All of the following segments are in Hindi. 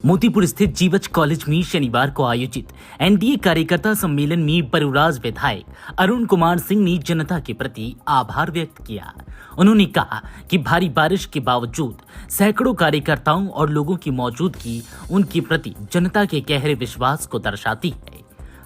मोतीपुर स्थित जीवच कॉलेज में शनिवार को आयोजित एनडीए कार्यकर्ता सम्मेलन में बरूराज विधायक अरुण कुमार सिंह ने जनता के प्रति आभार व्यक्त किया। उन्होंने कहा कि भारी बारिश के बावजूद सैकड़ों कार्यकर्ताओं और लोगों की मौजूदगी उनके प्रति जनता के गहरे विश्वास को दर्शाती है।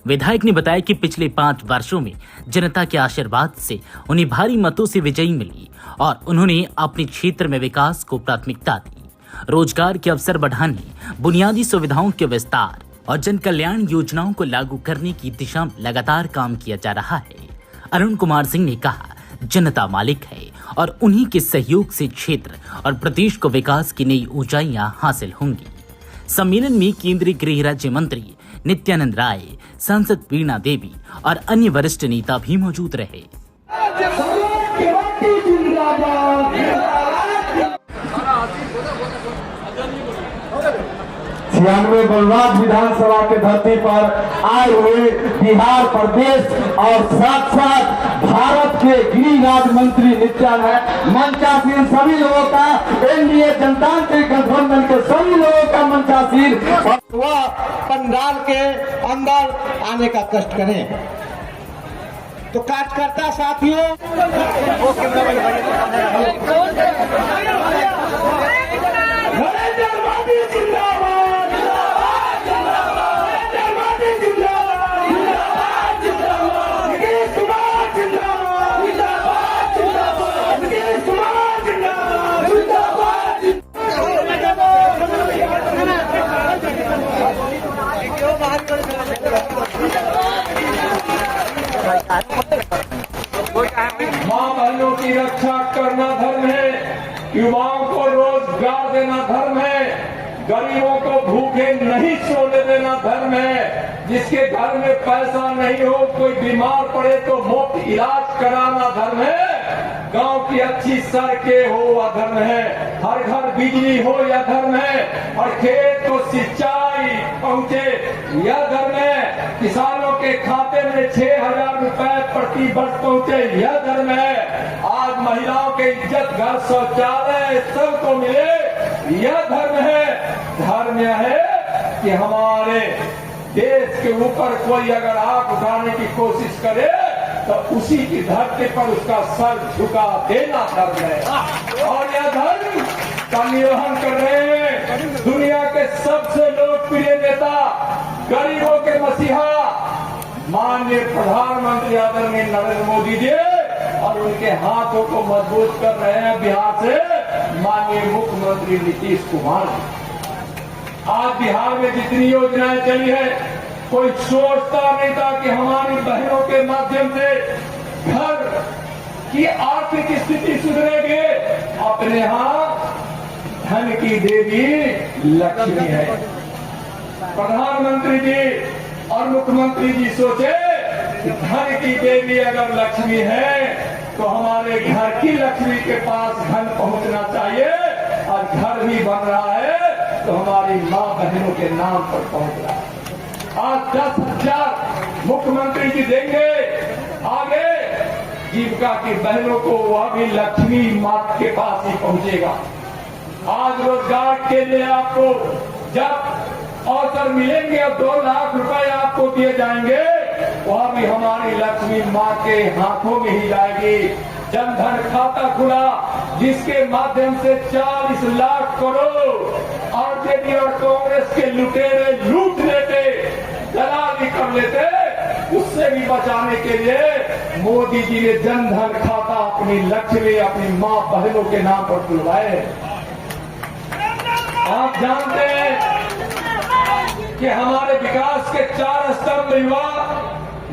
विधायक ने बताया कि पिछले 5 वर्षों में जनता के आशीर्वाद से उन्हें भारी मतों से विजयी मिली और उन्होंने अपने क्षेत्र में विकास को प्राथमिकता दी। रोजगार के अवसर बढ़ाने, बुनियादी सुविधाओं के विस्तार और जन कल्याण योजनाओं को लागू करने की दिशा में लगातार काम किया जा रहा है। अरुण कुमार सिंह ने कहा, जनता मालिक है और उन्हीं के सहयोग से क्षेत्र और प्रदेश को विकास की नई ऊंचाइयां हासिल होंगी। सम्मेलन में केंद्रीय गृह राज्य मंत्री नित्यानंद राय, सांसद वीणा देवी और अन्य वरिष्ठ नेता भी मौजूद रहे। 96 बरूराज विधानसभा के धरती पर आए हुए बिहार प्रदेश और साथ साथ भारत के गृह मंत्री नित्यानंद मंचासीन सभी लोगों का, एनडीए जनतांत्रिक गठबंधन के सभी लोगों का मंचासीन वह पंडाल के अंदर आने का कष्ट करें। तो कार्यकर्ता साथियों, माँ बहनों की रक्षा करना धर्म है, युवाओं को रोजगार देना धर्म है, गरीबों को भूखे नहीं सोने देना धर्म है, जिसके घर में पैसा नहीं हो, कोई बीमार पड़े तो मुफ्त इलाज कराना धर्म है, गांव की अच्छी सड़कें हो वह धर्म है, हर घर बिजली हो यह धर्म है, और खेत को सिंचाई पहुंचे यह धर्म है, किसानों के खाते में 6,000 रुपए प्रति वर्ष पहुंचे यह धर्म है, आज महिलाओं के इज्जत घर शौचालय सबको मिले यह धर्म है। धर्म यह है कि हमारे देश के ऊपर कोई अगर आंख उठाने की कोशिश करे तो उसी की धरती पर उसका सर झुका देना धर्म है, और यह धर्म का निर्वहन कर रहे हैं दुनिया के सबसे लोकप्रिय नेता, गरीबों के मसीहा माननीय प्रधानमंत्री आदरणीय नरेंद्र मोदी जी, और उनके हाथों को मजबूत कर रहे हैं बिहार से माननीय मुख्यमंत्री नीतीश कुमार। आज बिहार में जितनी योजनाएं चली है, कोई सोचता नहीं था कि हमारी बहनों के माध्यम से घर की आर्थिक स्थिति सुधरेगी। अपने यहाँ धन की देवी लक्ष्मी है। प्रधानमंत्री जी और मुख्यमंत्री जी सोचे कि धन की देवी अगर लक्ष्मी है तो हमारे घर की लक्ष्मी के पास धन पहुंचना चाहिए, और घर भी बन रहा है तो हमारी माँ बहनों के नाम पर पहुंच रहा है। आज 10,000 मुख्यमंत्री जी देंगे, आगे जीविका की बहनों को वह भी लक्ष्मी माँ के पास ही पहुंचेगा। आज रोजगार के लिए आपको जब अवसर मिलेंगे और 2 लाख रुपए आपको दिए जाएंगे, वह भी हमारी लक्ष्मी माँ के हाथों में ही जाएगी। जनधन खाता खुला, जिसके माध्यम से 40 लाख करोड़ आरजेडी और कांग्रेस के लुटेरे लूट लेते, दलाली कर लेते, उससे भी बचाने के लिए मोदी जी ने जनधन खाता अपनी लक्ष्मी, अपनी माँ बहनों के नाम पर खुलवाए। आप जानते हैं कि हमारे विकास के 4 स्तंभ युवा,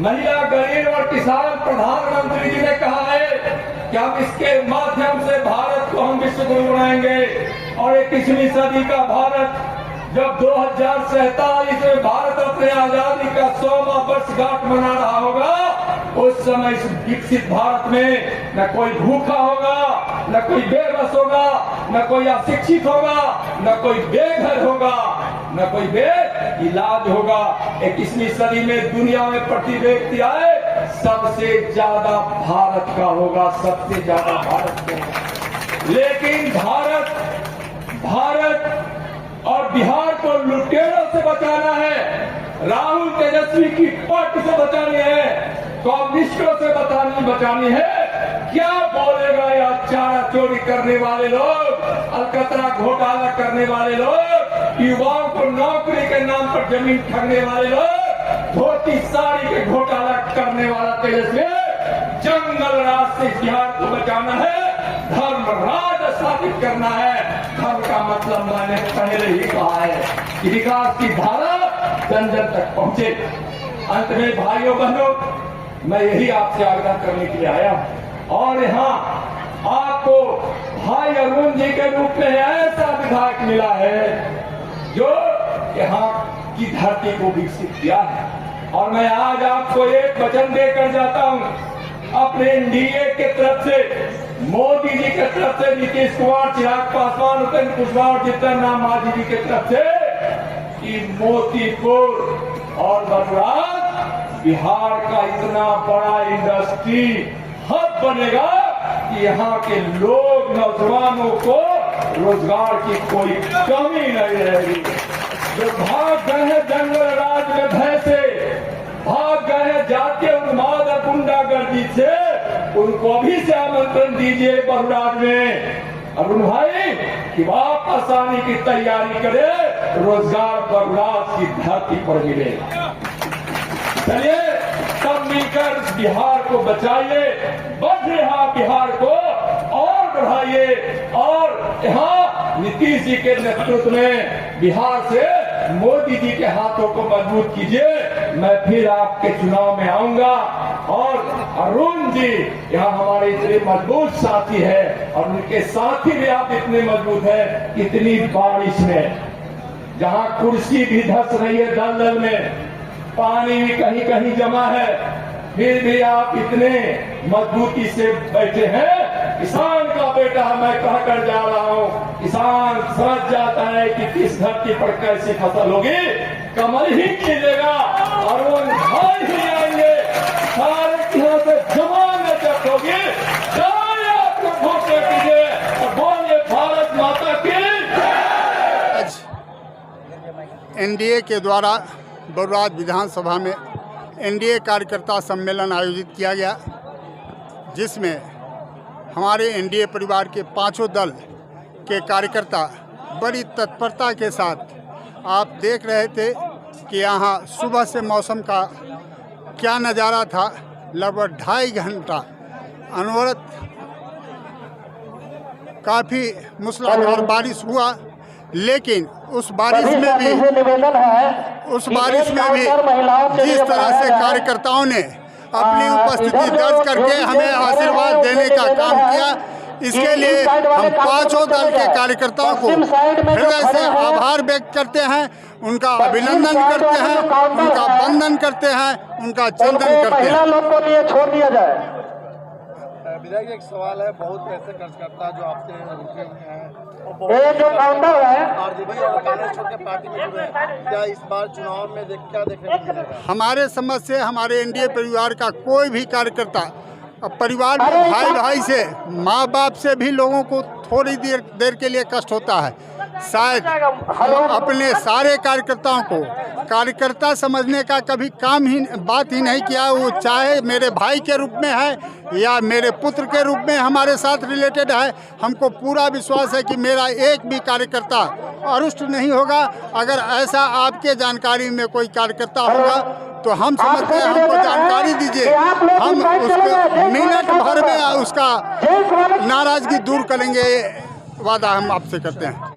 महिला, गरीब और किसान, प्रधानमंत्री जी ने कहा है कि हम इसके माध्यम से भारत को हम विश्व गुरु बनाएंगे, और 21वीं सदी का भारत जब 2047 में भारत अपने आजादी का 100वां वर्षगांठ मना रहा होगा, उस समय इस विकसित भारत में न कोई भूखा होगा, न कोई बेबस होगा, न कोई अशिक्षित होगा, न कोई बेघर होगा, न कोई बेइलाज होगा। 21वीं सदी में दुनिया में प्रति व्यक्ति आए सबसे ज्यादा भारत का होगा, सबसे ज्यादा भारत का। लेकिन भारत और बिहार को लुटेरों से बचाना है, राहुल तेजस्वी की पट से बचानी है, कम्युनिस्टों से बचानी है। क्या बोलेगा यह चारा चोरी करने वाले लोग, अलकतरा घोटाला करने वाले लोग, युवाओं को नौकरी के नाम पर जमीन ठगने वाले लोग, धोती साड़ी के घोटाला करने वाला तेजस्वी। जंगल राज से बिहार को बचाना है, धर्म राज स्थापित करना है। धर्म का मतलब मैंने पहले ही कहा है कि विकास की धारा जन जन तक पहुंचे। अंत में भाइयों बहनों, मैं यही आपसे आग्रह करने के लिए आया हूं और यहाँ आपको भाई अरुण जी के रूप में ऐसा विधायक मिला है जो यहाँ की धरती को विकसित किया है। और मैं आज आपको एक वचन देकर जाता हूँ अपने एनडीए के तरफ से, मोदी जी के तरफ से, नीतीश कुमार, चिराग पासवान, उपेंद्र कुशवाहा और जीतन राम मांझी जी के तरफ से कि मोतीपुर और बलराज बिहार का इतना बड़ा इंडस्ट्री हब बनेगा कि यहाँ के लोग, नौजवानों को रोजगार की कोई कमी नहीं रहेगी। जो भाग गए हैं जंगल राज में भय से, भाग गए हैं जातीय उन्माद और गुंडागर्दी से, उनको भी से आमंत्रण दीजिए बलराज में अरुण भाई कि वापस आने की तैयारी करे, रोजगार बलराज की धरती पर मिलेगा। चलिए सब मिलकर बिहार को बचाइए, बढ़ रहा बिहार को और बढ़ाइए और यहाँ नीतीश जी के नेतृत्व में बिहार से मोदी जी के हाथों को मजबूत कीजिए। मैं फिर आपके चुनाव में आऊंगा और अरुण जी यहाँ हमारे इतने मजबूत साथी है और उनके साथी भी आप इतने मजबूत हैं, इतनी बारिश में जहाँ कुर्सी भी धस रही है दलदल में, पानी भी कहीं कहीं जमा है, फिर भी आप इतने मजबूती से बैठे हैं। किसान का बेटा मैं कहकर जा रहा हूँ, किसान समझ जाता है कि किस धरती पर कैसी फसल होगी, कमल ही कीजिएगा और वो भाई ही आएंगे, सारे यहाँ से जमाने तक होगी। जाइए आपको वोट कीजिए और बोलिए भारत माता की। आज एनडीए के द्वारा बलराज विधानसभा में एनडीए कार्यकर्ता सम्मेलन आयोजित किया गया, जिसमें हमारे एनडीए परिवार के पांचों दल के कार्यकर्ता बड़ी तत्परता के साथ, आप देख रहे थे कि यहाँ सुबह से मौसम का क्या नज़ारा था। लगभग 2.5 घंटा अनवरत काफ़ी मूसलाधार बारिश हुआ, लेकिन उस बारिश में भी जिस तरह से कार्यकर्ताओं ने अपनी उपस्थिति दर्ज करके हमें आशीर्वाद देने का काम किया, इसके लिए हम पांचों दल के कार्यकर्ताओं को हृदय से आभार व्यक्त करते हैं, उनका अभिनंदन करते हैं, उनका वंदन करते हैं, उनका चंदन करते हैं। विधायक एक सवाल है, बहुत पैसे खर्च करता है जो आपसे रुके हुए हैं, ये जो काउंटर है आरजेडी और कांग्रेस छोड़ के पार्टी में जुड़े हैं, क्या इस बार चुनाव में क्या देखने को मिलेगा? हमारे समझ से हमारे एनडीए परिवार का कोई भी कार्यकर्ता परिवार में भाई भाई से, माँ बाप से भी लोगों को थोड़ी देर के लिए कष्ट होता है। शायद हम अपने सारे कार्यकर्ताओं को कार्यकर्ता समझने का कभी बात ही नहीं किया। वो चाहे मेरे भाई के रूप में है या मेरे पुत्र के रूप में हमारे साथ रिलेटेड है, हमको पूरा विश्वास है कि मेरा एक भी कार्यकर्ता अरुष्ट नहीं होगा। अगर ऐसा आपके जानकारी में कोई कार्यकर्ता होगा तो हम समझते हैं, हमको जानकारी दीजिए, हम उसको मिनट भर में उसका नाराजगी दूर करेंगे, वादा हम आपसे करते हैं।